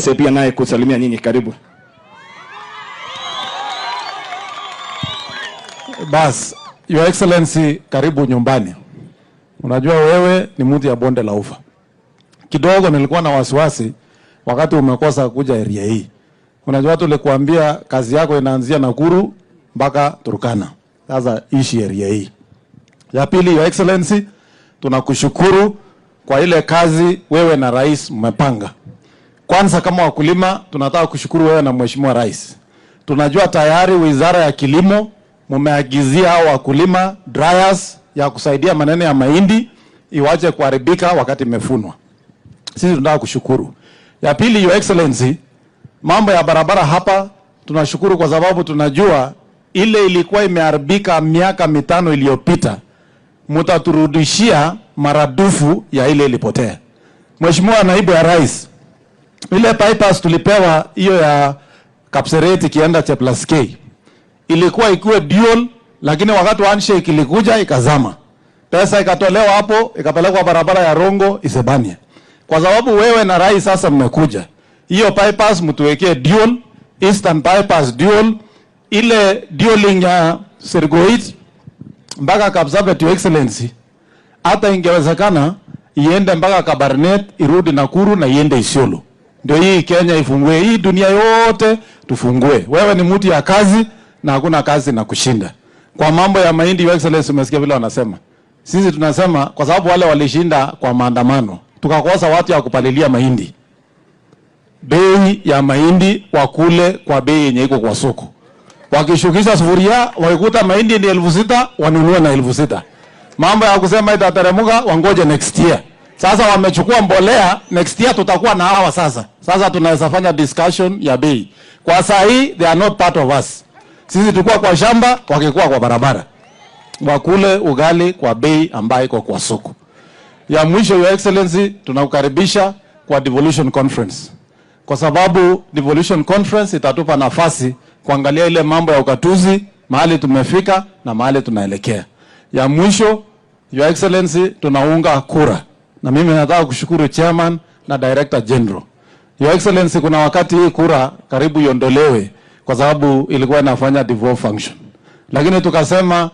Mose pia naye kusalimia nyinyi, karibu. Bas, Your Excellency, karibu nyumbani. Unajua wewe ni mtu ya bonde la ufa. Kidogo nilikuwa na wasiwasi wakati umekosa kuja area hii. Unajua tulikuambia kazi yako inaanzia Nakuru mpaka Turkana. Sasa ishi area hii. Ya pili, Your Excellency, tunakushukuru kwa ile kazi wewe na rais mmepanga. Kwanza kama wakulima tunataka kushukuru wewe na Mheshimiwa Rais. Tunajua tayari Wizara ya Kilimo mumeagizia hao wakulima dryers ya kusaidia maneno ya mahindi iwache kuharibika wakati imefunwa. Sisi tunataka kushukuru. Ya pili, Your Excellency, mambo ya barabara hapa tunashukuru kwa sababu tunajua ile ilikuwa imeharibika miaka 5 iliyopita. Mutaturudishia maradufu ya ile ilipotea. Mheshimiwa Naibu ya Rais, ile bypass tulipewa hiyo ya Kapseret kienda Cheplaskei ilikuwa ikiwe dual, lakini wakati wa handshake ilikuja ikazama. Pesa ikatolewa hapo ikapelekwa barabara ya Rongo Isebania. Kwa sababu wewe na rais sasa mmekuja, hiyo bypass mtuwekee dual, Eastern bypass dual, ile dualing ya Sergoit mpaka Kapsabet, Your Excellency, hata ingewezekana iende mpaka Kabarnet, irudi Nakuru na iende Isiolo. Ndio hii Kenya ifungue, hii dunia yote tufungue. Wewe ni mtu ya kazi na hakuna kazi na kushinda. Kwa mambo ya mahindi, Your Excellency, umesikia vile wanasema. Sisi tunasema kwa sababu wale walishinda kwa maandamano, tukakosa watu ya kupalilia mahindi. Bei ya mahindi wakule kwa bei yenye iko kwa soko. Wakishukisha sufuria, wakikuta mahindi ni 6,000, wanunue na 6,000. Mambo ya kusema itateremuka, wangoje next year. Sasa wamechukua mbolea, next year tutakuwa na hawa sasa. Sasa tunaweza fanya discussion ya bei. Kwa saa hii, they are not part of us. Sisi tulikuwa kwa shamba, wakikuwa kwa barabara. Wakule ugali kwa bei ambayo iko kwa soko. Ya mwisho, Your Excellency, tunakukaribisha kwa Devolution Conference. Kwa sababu Devolution Conference itatupa nafasi kuangalia ile mambo ya ukatuzi, mahali tumefika na mahali tunaelekea. Ya mwisho, Your Excellency, tunaunga kura. Na mimi nataka kushukuru Chairman na Director General. Your Excellency, kuna wakati hii kura karibu iondolewe kwa sababu ilikuwa inafanya devolve function. Lakini tukasema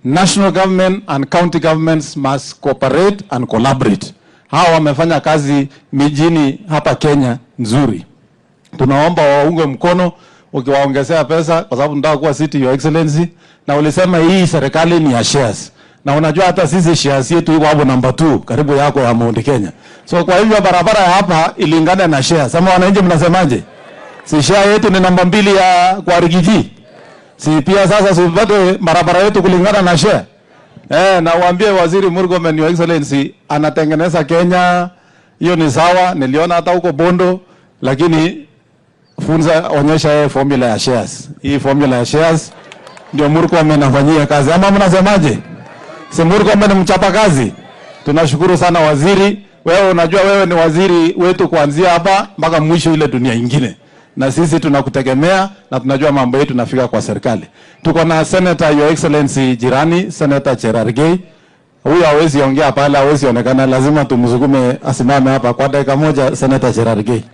national government and county governments must cooperate and collaborate. Hawa wamefanya kazi mijini hapa Kenya nzuri. Tunaomba waunge mkono ukiwaongezea pesa kwa sababu nataka kuwa city, Your Excellency, na ulisema hii serikali ni ya shares. Na unajua hata sisi shares yetu iko hapo number 2 karibu yako ya Mount Kenya. So kwa hivyo barabara ya hapa ilingana na shares. Sema wananchi mnasemaje? Si share yetu ni namba 2 ya kwa Rigiji. Si pia sasa tupate barabara yetu kulingana na share. Na uambie Waziri Murkomen, Your Excellency, anatengeneza Kenya. Hiyo ni sawa, niliona hata huko Bondo, lakini funza onyesha formula ya shares. Hii formula ya shares ndio Murkomen anafanyia kazi. Ama mnasemaje? Si Murkomen mchapa kazi. Tunashukuru sana waziri. Wewe unajua wewe ni waziri wetu kuanzia hapa mpaka mwisho ile dunia nyingine. Na sisi tunakutegemea na tunajua mambo yetu nafika kwa serikali. Tuko na Senator, Your Excellency, jirani, Senator Cherargei. Huyu hawezi ongea pale, hawezi onekana, lazima tumzukume asimame hapa kwa dakika moja. Senator Cherargei.